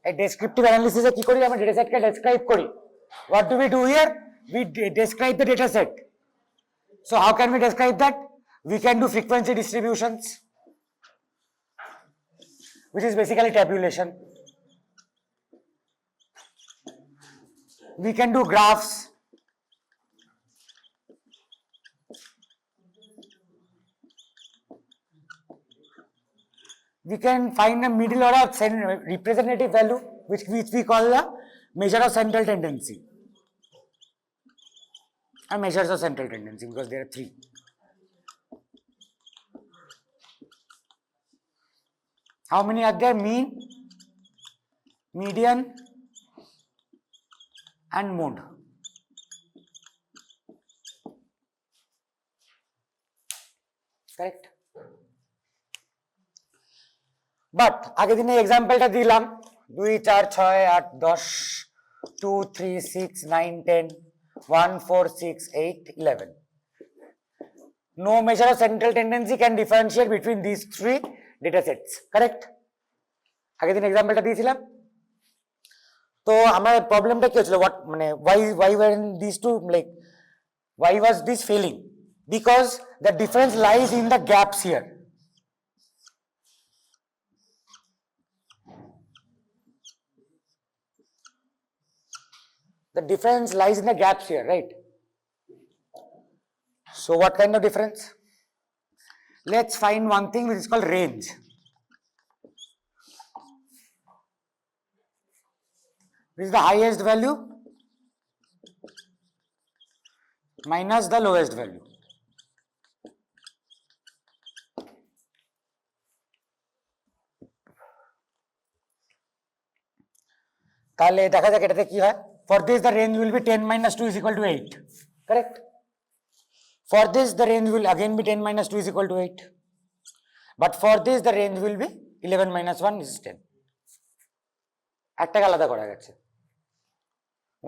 A descriptive analysis এ কি করি আমরা ডেটা সেটকে ডেসক্রাইব করি what do we do here we describe the data set so how can we describe that we can do frequency distributions which is basically tabulation we can do graphs we can find a middle order representative value which we call the measure of central tendency and measures of central tendency because there are three. How many are there? Mean, median and mode. Correct? But आगे दिन example टा दिलाम 2 4 6 8 10 2 3 6 9 10 1 4 6 8 11 no measure of central tendency can differentiate between these three data sets correct आगे दिन example टा दिয়েছিলাম তো আমার প্রবলেমটা কি হচ্ছিল what মানে why were these two like why was this failing because the difference lies in the gaps here. The difference lies in the gaps here, right? So what kind of difference? Let's find one thing which is called range. This is the highest value minus the lowest value. তাহলে দেখা যাক এটাতে কি হয় for this the range will be 10 minus 2 is equal to 8 correct for this the range will again be 10 minus 2 is equal to 8 but for this the range will be 11 minus 1 is 10 একটাকে আলাদা করা গেছে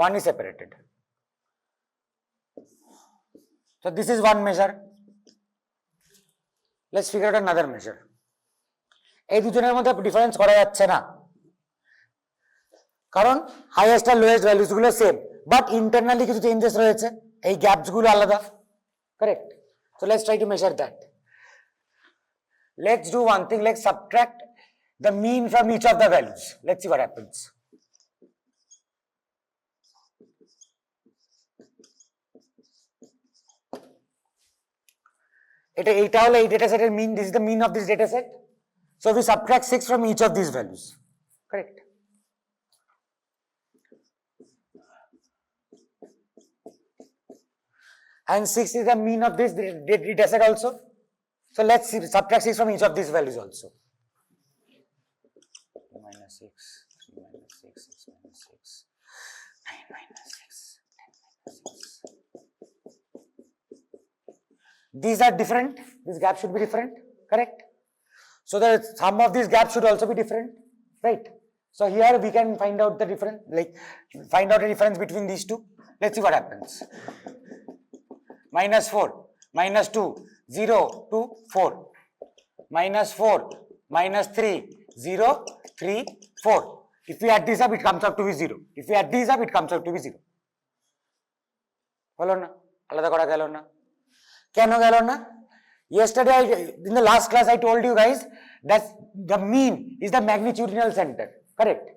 one is separated so this is one measure let's figure out another measure এই দুজনের মধ্যে difference করা যাচ্ছে না কারণ হাইয়েস্ট আর লোয়েস্ট ভ্যালুস গুলো সেম বাট ইন্টারনালি কিছু চেঞ্জেস রয়েছে এই গ্যাপস গুলো আলাদা correct so let's try to measure that let's do one thing let's subtract the mean from each of the values let's see what happens এইটা হলো এই data সেটের mean this is the mean of this data set so we subtract 6 from each of this values correct and 6 is the mean of this data set also. So let's subtract 6 from each of these values also. Minus 6, 3 minus 6, 6 minus 6, 9 minus 6, 10 minus 6. These are different. This gap should be different, correct? So the sum of these gaps should also be different, right? So here we can find out the difference, like find out the difference between these two. Let's see what happens. Minus 4, minus 2, 0, 2, 4. Minus 4, minus 3, 0, 3, 4. If we add this up, it comes out to be 0. If we add these up, it comes out to be 0. Holo na? Alada kora gelo na? Keno gelo na? Yesterday, in the last class, I told you guys that the mean is the magnitudinal center. Correct?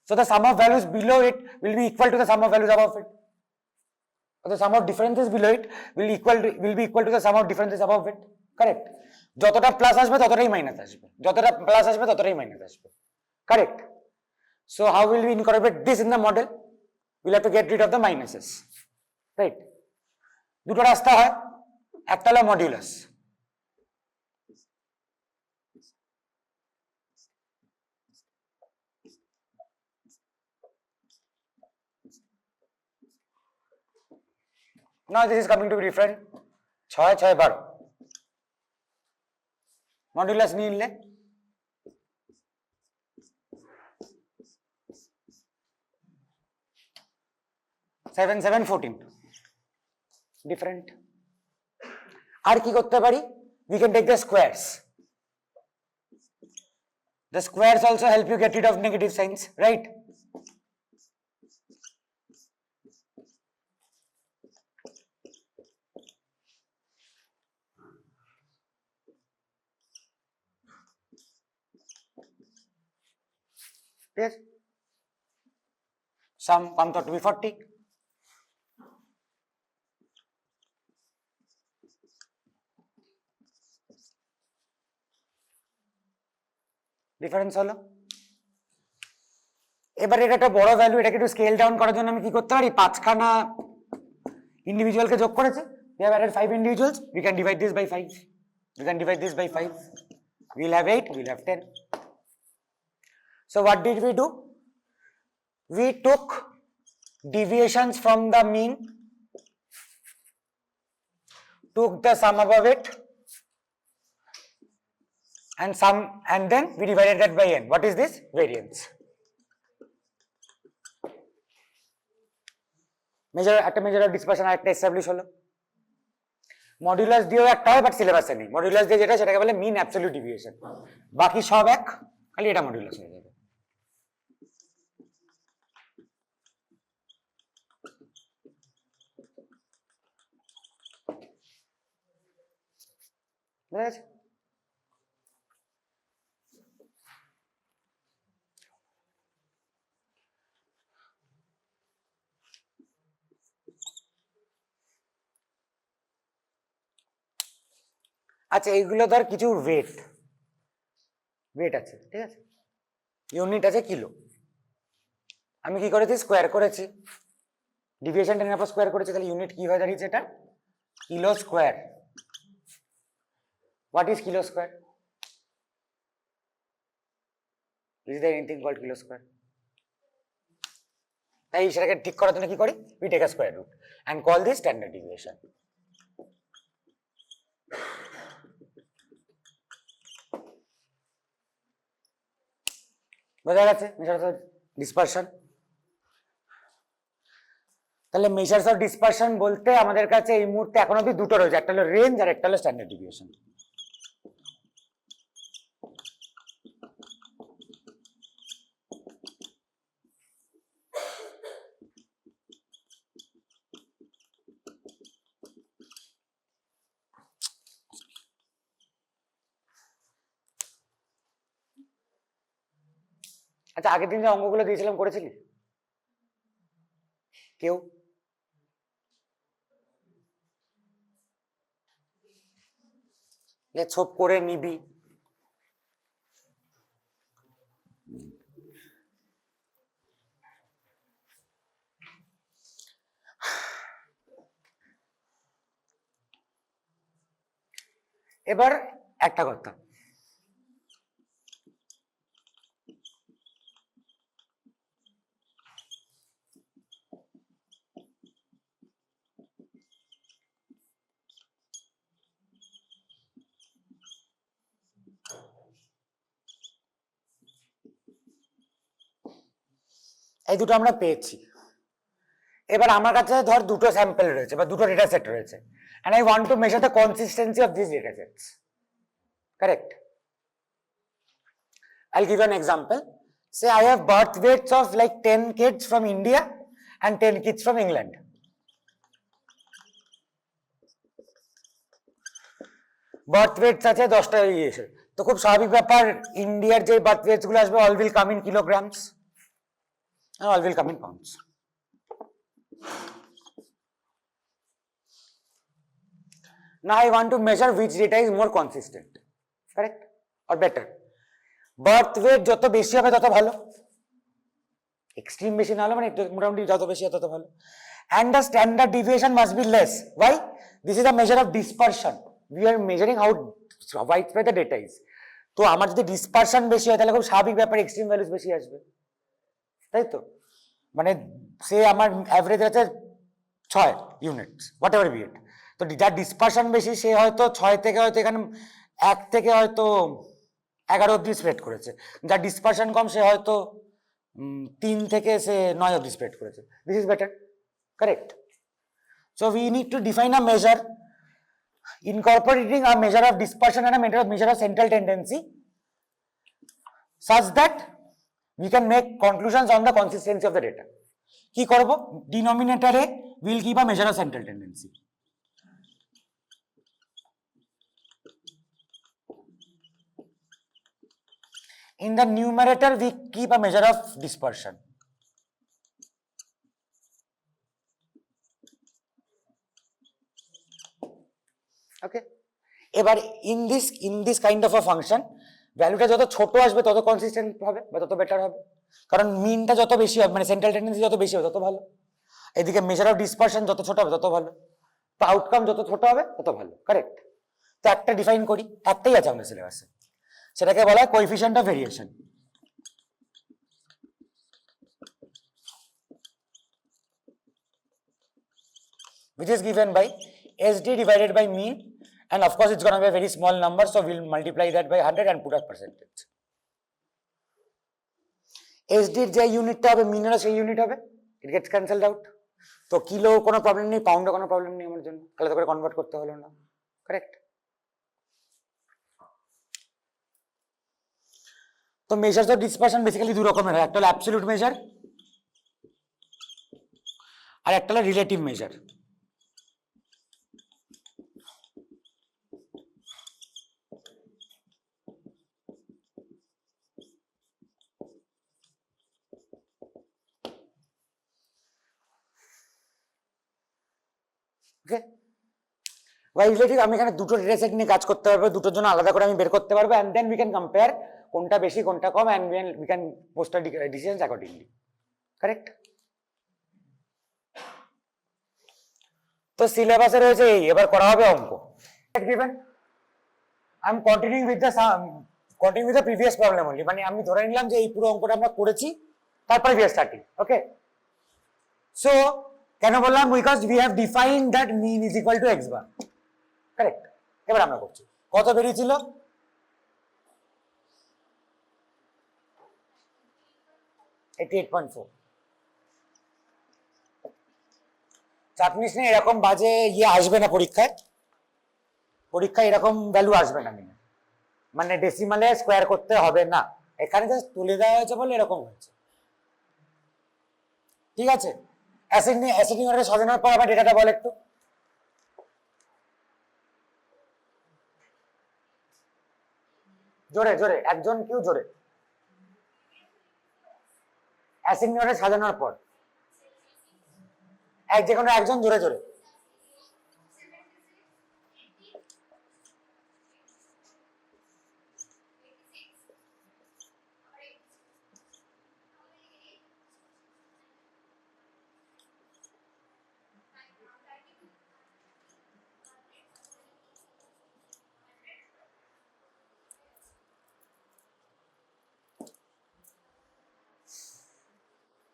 So the sum of values below it will be equal to the sum of values above it. The sum of differences below it will be equal to the sum of differences above it. Correct? যতটা plus আসবে ততটাই minus আসবে যতটা plus আসবে ততটাই minus আসবে correct so how will we incorporate this in the model we'll have to get rid of the minuses right দুটো রাস্তা হয় একটা হলো modulus now this is coming to be different 6 6 12 modulus নিয়ে নিলে 7 7 14 different আর কি করতে পারি we can take the squares The squares also help you get rid of negative signs, right? Yes. Sum comes out to be 40. Difference হলো। এবার এটা একটা বড় ভ্যালু, এটাকে একটু স্কেল ডাউন করার জন্য আমি কি করতে পারি, 5খানা ইন্ডিভিজুয়ালকে যোগ করেছে, we have added 5 individuals, we can divide this by 5, we can divide this by 5, we'll have 8, we'll have 10. So what did we do? We took deviations from the mean, took the sum above it, and then we divided that by n. What is this? Variance. একটা measure of dispersion আরেকটা establish হলো। Modulus দিয়েও একটা হয়, but সিলেবাসে নেই। Modulus দিয়ে যেটা সেটাকে বলে মিন অ্যাবসলিউট ডিভিয়েশন, বাকি সব এক, খালি এটা মডুলাস হয়ে যাবে। বুঝা গেছে? আচ্ছা, এইগুলো ধর কিছু ওয়েট আছে, ঠিক আছে, ইউনিট আছে কিলো। আমি কি করেছি, স্কোয়ার করেছি, ডিভিয়েশন টেনের পর স্কোয়ার করেছি, তাহলে ইউনিট কি হয়ে দাঁড়িয়েছে, এটা kilo square. What is kilo square? Is there anything called kilo square? তাই সেটাকে ঠিক করার জন্য কি করি, we take a square root and call this standard deviation. বোঝা গেছে মেজার্স অফ ডিসপারশন? তাহলে মেজার্স অফ ডিসপারশন বলতে আমাদের কাছে এই মুহূর্তে এখন অব্দি দুটো রয়েছে, একটা হলো রেঞ্জ আর একটা হলো স্ট্যান্ডার্ড ডিভিয়েশন। আচ্ছা, আগের দিন যে অঙ্কগুলো দিয়েছিলাম করেছিলি কেউ? ছোপ করে নিবি। এবার একটা কথা, এই দুটো আমরা পেয়েছি। এবার আমার কাছে ধর দুটো স্যাম্পল রয়েছে বা দুটো ডেটা সেট রয়েছে, and I want to measure the consistency of these data sets. Correct? I'll give you an example. Say I have birth weights of like 10 kids from India and 10 kids from England. Birth weights আছে 10টা এসে, তো খুব স্বাভাবিক ব্যাপার, ইন্ডিয়ার যে birth weights গুলো আসবে all will come in kilograms, all will come in pounds. Now I want to measure which data is more consistent, correct or better. Birth weight যত বেশি হবে তত ভালো, এক্সট্রিম বেশি না হলে মানে মোটামুটি যত বেশি তত ভালো, and the standard deviation must be less. Why? This is a measure of dispersion. We are measuring how widespread the data is. তো আমার যদি ডিসপারশন বেশি হয় তাহলে খুব স্বাভাবিক ব্যাপার এক্সট্রিম ভ্যালুস বেশি আসবে, তাই তো? মানে সে আমার অ্যাভারেজ আছে 6 ইউনিটস, হোয়াট এভার বি ইট, তো যার ডিসপারশন বেশি সে হয়তো 6 থেকে হয়তো এখানে 1 থেকে হয়তো 11 অব্দি স্প্রেড করেছে, যার ডিসপারশন কম সে হয়তো 3 থেকে সে 9 অব্দি স্প্রেড করেছে। This is better, correct? So we need to define a measure incorporating a measure of dispersion and a measure of central tendency such that we can make conclusions on the consistency of the data. কি করব? Denominator A will give a measure of central tendency. In the numerator we keep a measure of dispersion. Okay, এবার in this kind of a function ভ্যালুটা যত ছোট আসবে তত consistent হবে বা তত বেটার হবে, কারণ মিনটা যত বেশি হবে মানে সেন্ট্রাল টেন্ডেন্সি যত বেশি হবে তত ভালো, এদিকে মেজার অফ ডিসপারশন যত ছোট হবে তত ভালো, তো আউটকাম যত ছোট হবে তত ভালো। কারেক্ট? তো একটা ডিফাইন করি, একটাই আছে আমাদের সিলেবাসে, সেটাকে বলা হয় coefficient of variation. which is given by SD divided by mean, and of course it's going to be a very small number, so we'll multiply that by 100 and put a percentage. SD এর যে ইউনিটটা হবে মিনেরও সেই unit হবে, it gets cancelled out, তো kilo কোনো problem নেই, পাউন্ডে কোনো প্রবলেম নেই আমার জন্য, আলাদা করে কনভার্ট করতে হলো না। কারেক্ট? তো মেজার্স অফ ডিসপারশন বেসিক্যালি দু রকমের হয়, একটা হলো অ্যাবসলিউট মেজার আর একটা হলো রিলেটিভ মেজার। ওকে, রিলেটিভ আমি এখানে দুটো ডেটা সেট নিয়ে কাজ করতে পারবো, দুটোর জন্য আলাদা করে আমি বের করতে পারবো, and then we can compare কোনটা বেশি কোনটা কম, and we can post decisions accordingly. Correct? তো সিলেবাসে রয়েছে এই, এবার করা হবে অঙ্ক। Given I am continuing with the previous problem only, মানে আমি ধরে নিলাম যে এই পুরো অঙ্কটা আমরা করেছি, তারপরে we are starting. Okay, so কেন বললাম? Because we have defined that mean is equal to x bar. Correct? এবার আমরা করছি, কত বেরিয়েছিল? 88.4। চাপ নিস না, এরকম বাজে ইয়ে আসবে না পরীক্ষায়, পরীক্ষায় এরকম ভ্যালু আসবে না, মানে ডেসিমালে স্কোয়ার করতে হবে না, এখানে জাস্ট তুলে দেওয়া হয়েছে বলে এরকম হয়েছে। ঠিক আছে, অ্যাসেন্ডিং অর্ডারে সাজানোর পর আবার ডেটাটা বল একটু। জোরে জোরে, একজন কেউ জোরে। অ্যাসেন্ডিং অর্ডারে সাজানোর পর যে কোনো একজন জোরে জোরে।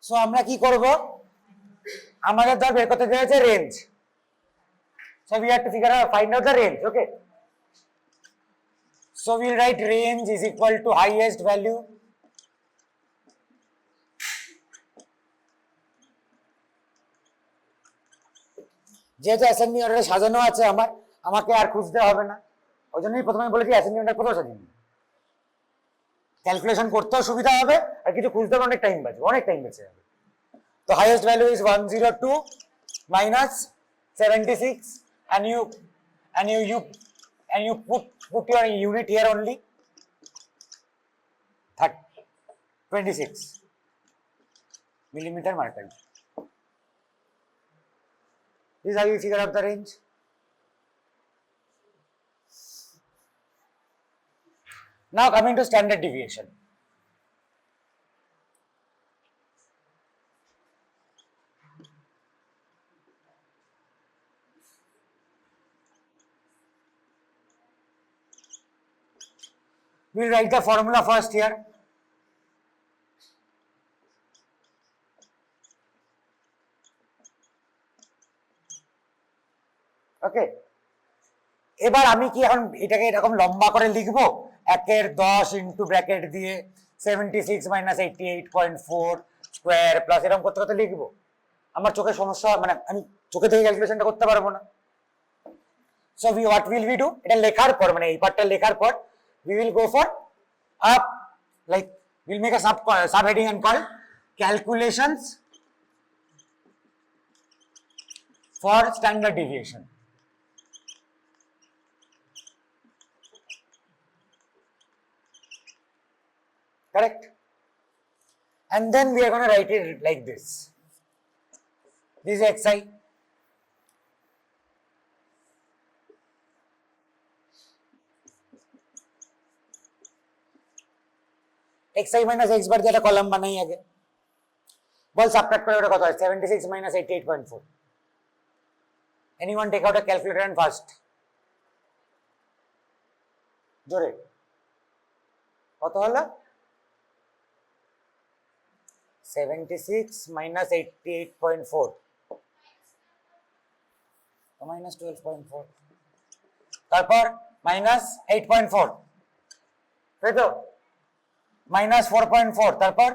সো আমরা কি করব? আমাদের ধর বের করতে দেওয়া আছে range, so we have to figure out, find out the range. Okay, so will write range is equal two highest value যেহেতু অ্যাসেন্ডিং অর্ডারে সাজানো আছে আমাকে আর খুঁজতে হবে না, ওই জন্যই প্রথমে বলেছি অ্যাসেন্ডিং অর্ডার কোথাও সাজিয়ে ক্যালকুলেশন করতেও সুবিধা হবে আর কিছু খুঁজতে অনেক টাইম বাঁচবে, অনেক টাইম বেঁচে যাবে। তো highest value is 102 minus 76, and you put your unit here only, 26 millimeter mercury. This is how you figure out the range. Now coming to standard deviation. We'll write the formula first here. Okay, এবার আমি কি এখন এটাকে এরকম লম্বা করে লিখবো, 1/10 into bracket দিয়ে 76 মাইনাস 88.4 স্কোয়ার প্লাস এরকম করতে করতে লিখবো? আমার চোখে সমস্যা, মানে আমি চোখে থেকে ক্যালকুলেশনটা করতে পারবো না। So what will we do? এটা লেখার পর, মানে এই পার্টটা লেখার পর we will go for up like we'll make a subheading and call calculations for standard deviation. Correct? And then we are going to write it like this. This is xi. xi minus x bar দিয়ে একটা column বানাই আগে। বল subtract করে ওটা কত হয়? 76 minus 88.4. Anyone take out a calculator and fast. জোরে কত হলো? 76 minus 88.4 minus 12.4 তারপর minus 8.4 তাই তো minus 4.4 তারপর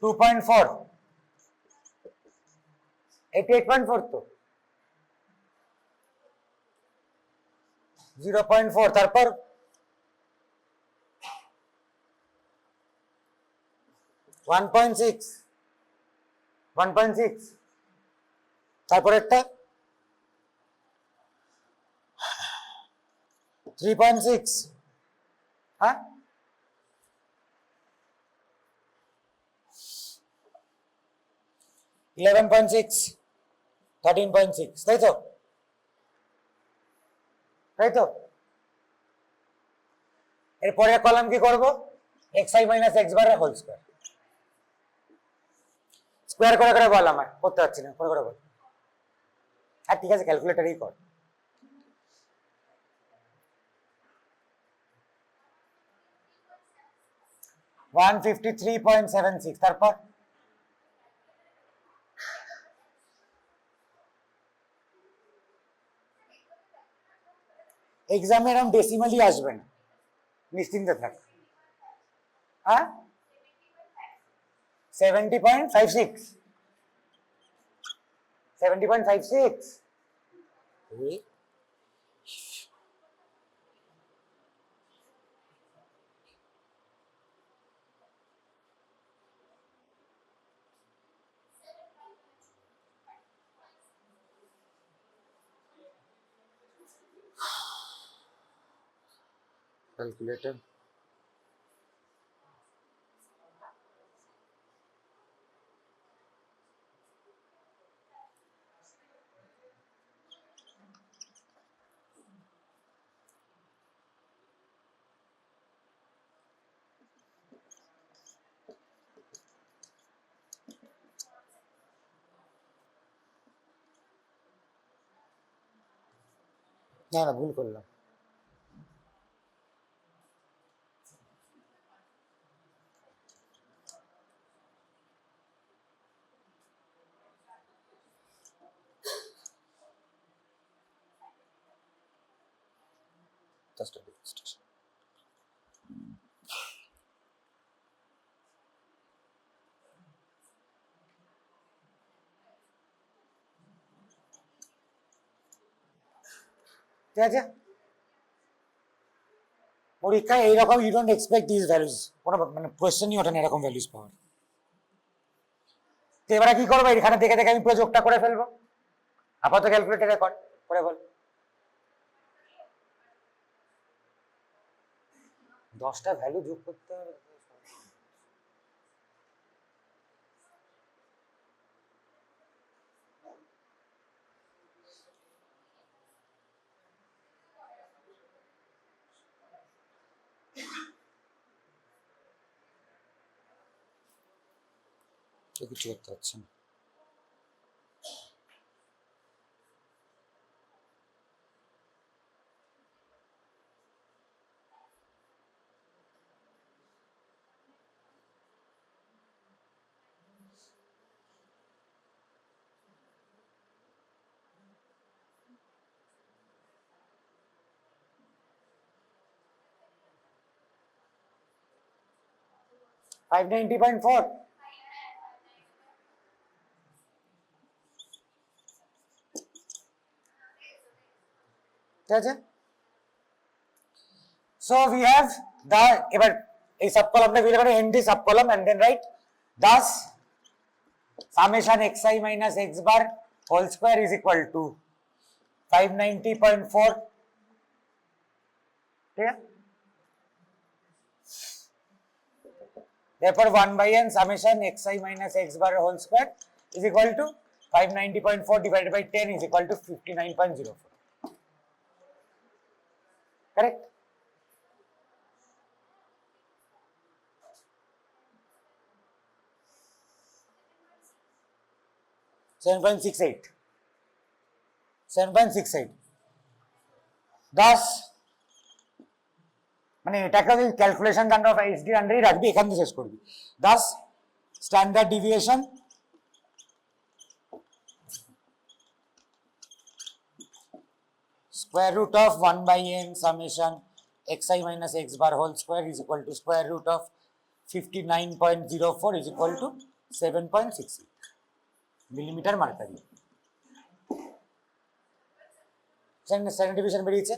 2.4 88.4 তো 0.4 তারপর 1.6 তারপর একটা 3.6 হ্যাঁ 11.6 13.6 তাই তো এরপরে কলাম কি করব xi minus x bar whole square square করে বল আমার করতে পারছি না করে বল হ্যাঁ ঠিক আছে ক্যালকুলেটরেই কর 153.76 তারপর এক্সামে এরকম ডেসিমালি আসবে না নিশ্চিন্তে থাক হ্যাঁ 70.56 calculator না ভুল করলাম just a bit ঠিক আছে পরীক্ষায় এইরকম you don't expect this values কোনো মানে কোয়েশ্চেনই ওঠে না এরকম ভ্যালুজ পাওয়ার তো এবারে কি করবো এখানে দেখে আমি পুরো যোগটা করে ফেলবো আপাতত ক্যালকুলেটরে করে বল 10টা ভ্যালু যোগ করতে হবে কিছু করতে পারছি না $590.4 ঠিক আছে so we have the এবার এই সাব কলামটা ফিল করে and the sub column and then write thus summation xi minus x bar whole square is equal to 590.4 ठीक है therefore 1 by n summation xi minus x bar whole square is equal to 590.4 divided by 10 is equal to 59.04 correct 7.68 thus মানে এটাকে calculation under HD আন্ডারই রাখবি এখান থেকে শেষ করবি thus standard deviation square root of 1 by n summation xi minus x bar whole square is equal to square root of 59.04 is equal to 7.68 millimeter mercury standard deviation বেরিয়েছে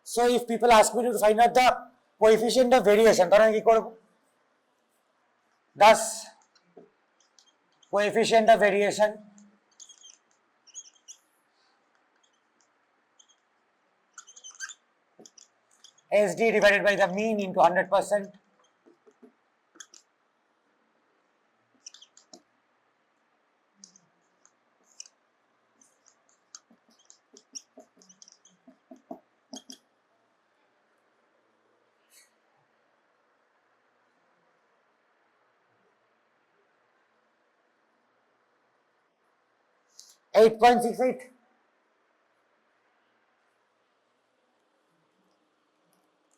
so if people ask me to find out the coefficient of variation তাহলে কি করব thus coefficient of variation SD divided by the mean into 100%. Eight point six eight.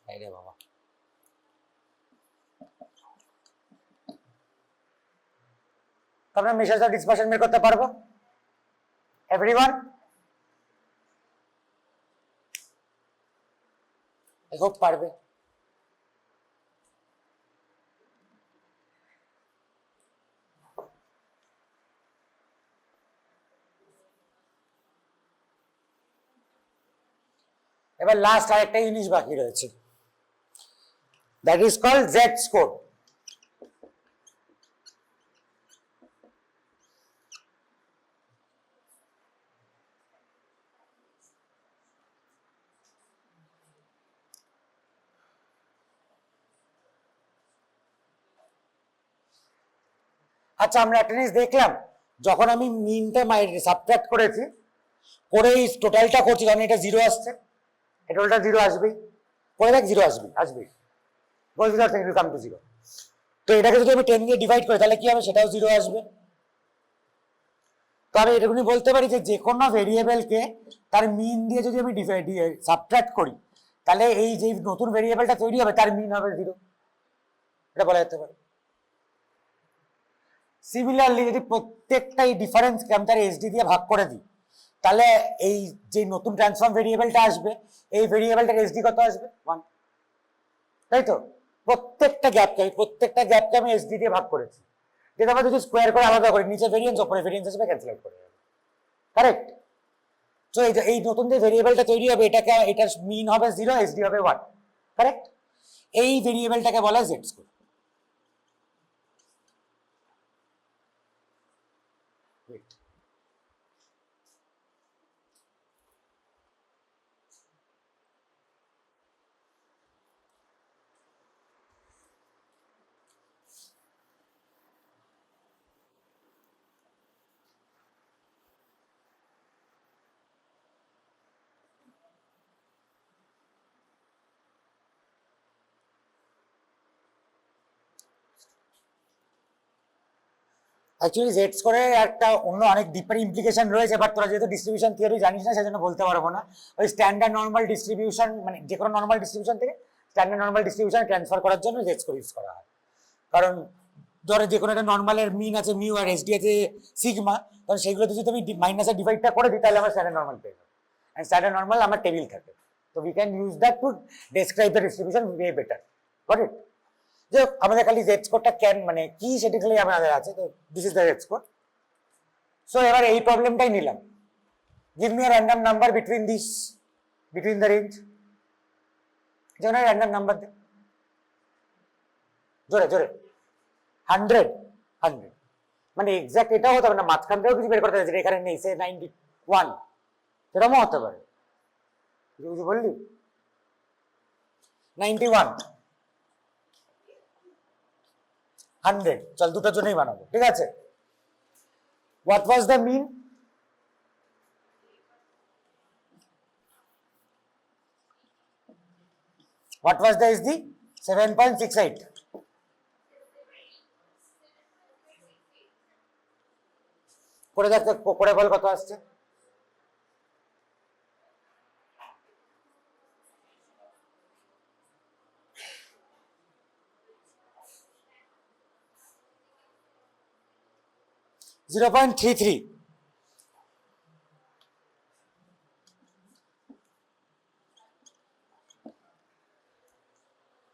রে বাবা তোমরা message আর dispersion বের করতে পারবো এভরিওয়ান আই হোপ পারবে এবার লাস্ট আরেকটা জিনিস বাকি রয়েছে that is called z score আচ্ছা আমরা একটা জিনিস দেখলাম যখন আমি মিনটা সাবট্রাক্ট করেছি করে এই টোটালটা করছি তখন এটা 0 আসছে এটা টোটালটা 0 আসবেই করে দেখ 0 আসবেই goes without saying it will come to 0 তো এটাকে যদি আমি 10 দিয়ে ডিভাইড করি তাহলে কি হবে সেটাও 0 আসবে তো আমি এটুকুনি বলতে পারি যে কোনো ভেরিয়েবলকে তার মিন দিয়ে যদি আমি সাবট্রাক্ট করি তাহলে এই যে নতুন ভেরিয়েবলটা তৈরি হবে তার মিন হবে 0 এটা বলা যেতে পারে সিমিলারলি যদি প্রত্যেকটা এই ডিফারেন্সকে আমি তার এসডি দিয়ে ভাগ করে দিই তাহলে এই যে নতুন ট্রান্সফর্ম ভেরিয়েবলটা আসবে এই ভেরিয়েবলটার এসডি কত আসবে 1 তাই তো প্রত্যেকটা গ্যাপকে আমি এসডি দিয়ে ভাগ করেছি যেটা আমরা যদি স্কোয়ার করে আলাদা করি নিচে ভেরিয়েন্স উপরে ভেরিয়েন্স হিসেবে ক্যান্সেল আউট করে যাবে কারেক্ট সো এই নতুন যে ভেরিয়েবলটা তৈরি হবে এটার মিন হবে 0 এসডি হবে 1 কারেক্ট এই ভেরিয়েবলটাকে বলা হয় জেড স্কোয়ার অ্যাকচুয়ালি জেড স্কোরের একটা অন্য অনেক ডিপার ইমপ্লিকেশন রয়েছে বাট তোরা যেহেতু ডিস্ট্রিবিউশন থিওরি জানিস না সেজন্য বলতে পারবো না ওই স্ট্যান্ডার্ড নর্মাল ডিস্ট্রিবিউশন মানে যে কোনো নর্মাল ডিস্ট্রিবিউশন থেকে স্ট্যান্ডার্ড নর্মাল ডিস্ট্রিবিউশন ট্রান্সফার করার জন্য জেড স্কোর ইউজ করা হয় কারণ ধরো যে কোনো একটা নর্মালের মিন আছে মিউ আর এসডি আছে সিগমা তখন সেগুলোতে যদি আমি মাইনাসের ডিভাইডটা করে দিই তাহলে আমার স্ট্যান্ডার্ড নর্মাল পেয়ে যাবে অ্যান্ড স্ট্যান্ডার্ড নর্মাল আমার টেবিল থাকে তো we can use that to describe the distribution way better got it যে আমাদের খালি জেড স্কোরটা মানে কি সেটা খালি আমাদের আছে তো this is the Z score so এবার এই প্রবলেমটাই নিলাম give me a random number between the range যেমন র্যান্ডম নাম্বার দে জোরে জোরে 100 100 মানে এক্সাক্ট এটাও হতে পারে না, মাঝখান থেকেও কিছু বের করতে হবে যেটা এখানে নেই, সে 91 সেরকমও হতে পারে। কিছু বললি 91 100, চল দুটোর জন্যই বানাবো, ঠিক আছে। What was the mean? What was the SD? 7.68. করে দেখতে, করে বল কত আসছে। $0.33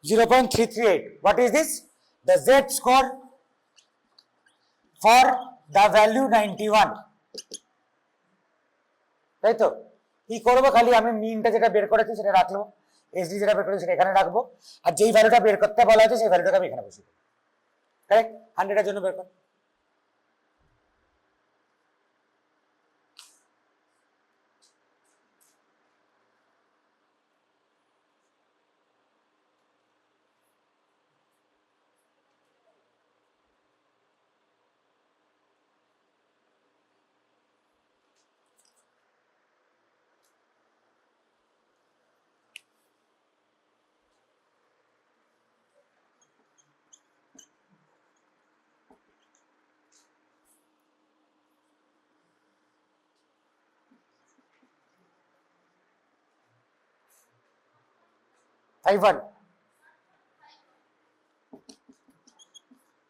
0.338. What is this? The Z score for the value 91. তাই তো, কি করবো, খালি আমি মিনটা যেটা বের করেছি সেটা রাখবো, এসডি যেটা বের করেছি সেটা এখানে রাখবো, আর যেই ভ্যালুটা বের করতে বলা হয়েছে সেই ভ্যালুটাকে আমি এখানে বসিয়ে দেবো। কারেক্ট? 100 এর জন্য বের কর।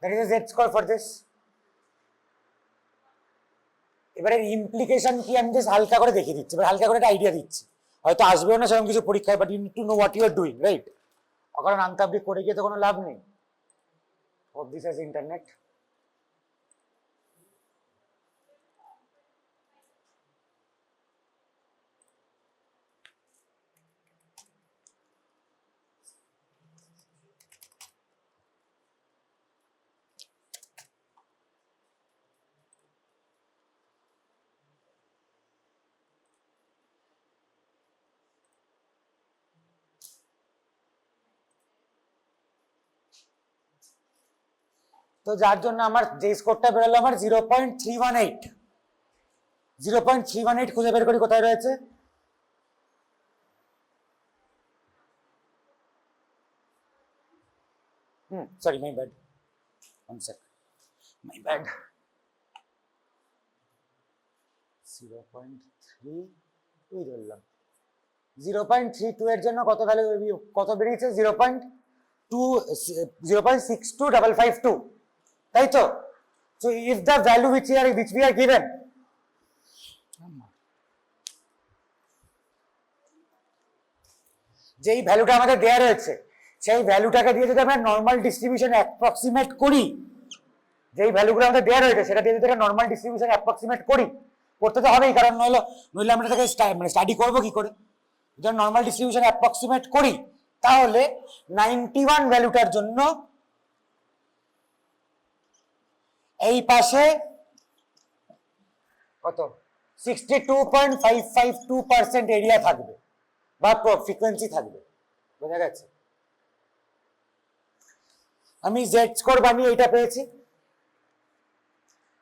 That is the Z score for this. এবারে ইমপ্লিকেশন কি আমি জাস্ট হালকা করে দেখিয়ে দিচ্ছি, এবার হালকা করে একটা আইডিয়া দিচ্ছি, হয়তো আসবেও না সেরকম কিছু পরীক্ষায়, but you need to know what you are doing, right? কারণ আনতাবলিক করে গিয়ে তো কোনো লাভ নেই। Hope this has internet. তো যার জন্য আমার যে স্কোরটা বেরোলো আমার 0.318, 0.318 খুঁজে বের করি কোথায় রয়েছে। Sorry, my bad, one sec, my bad. 0.3 ধরলাম, 0.32 এর জন্য কত ভ্যালু, কত বেরিয়েছে? 0.62552, তাই তো? So if the value which we are given, যেই ভ্যালুটা আমাদের দেয়া রয়েছে সেই ভ্যালুটাকে দিয়ে যদি আমরা নর্মাল ডিস্ট্রিবিউশন অ্যাপ্রক্সিমেট করি, যেই ভ্যালুগুলো আমাদের দেয়া রয়েছে সেটা দিয়ে যদি আমরা নর্মাল ডিস্ট্রিবিউশন অ্যাপ্রক্সিমেট করি, করতে তো হবেই, কারণ নইলে আমরা এটাকে স্টাডি করবো কি করে? যদি নর্মাল ডিস্ট্রিবিউশন অ্যাপ্রক্সিমেট করি তাহলে 91 ভ্যালুটার জন্য এই পাশে কত 62.552% এরিয়া থাকবে বা ফ্রিকোয়েন্সি থাকবে, বোঝা গেছে? আমি জেড স্কোর বানিয়ে এটা পেয়েছি,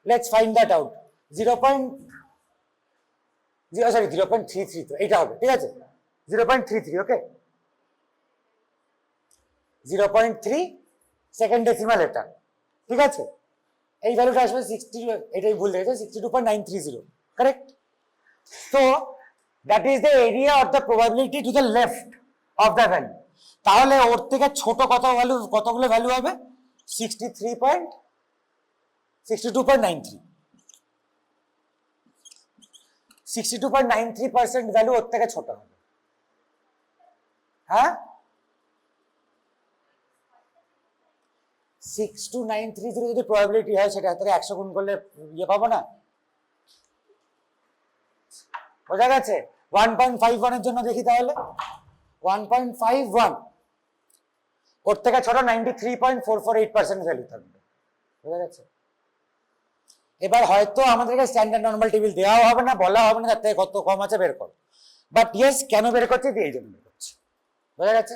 লেটস ফাইন্ড দ্যাট আউট। 0.33, তো এইটা হবে, ঠিক আছে? 0.33, ওকে, 0.3 সেকেন্ড ডেসিমাল এটা, ঠিক আছে? এই ভ্যালুটা আসবে 60, এটাই ভুল হয়েছে, 62.930, correct? So that is the area of the probability to the left of the value. তাহলে ওর থেকে ছোট কতগুলো ভ্যালু হবে? 62.93, 62.93% ভ্যালু ওর থেকে ছোট হবে। হ্যাঁ, 62930 যদি প্রবাবিলিটি হয়, সেটা থেকে 100 গুণ করলে ইয়ে পাবো না? বোঝা গেছে? 1.51 এর জন্য দেখি তাহলে, 1.51 ওর থেকে ছোট 93.448% ভ্যালু থাকবে, বুঝা গেছে? এবার হয়তো আমাদেরকে স্ট্যান্ডার্ড নর্মাল টেবিল দেওয়া হবে না, বলা হবে না তার থেকে কত কম আছে বের করো, বাট ইয়েস কেন বের করছে এই জন্য বের করছে, বুঝা গেছে?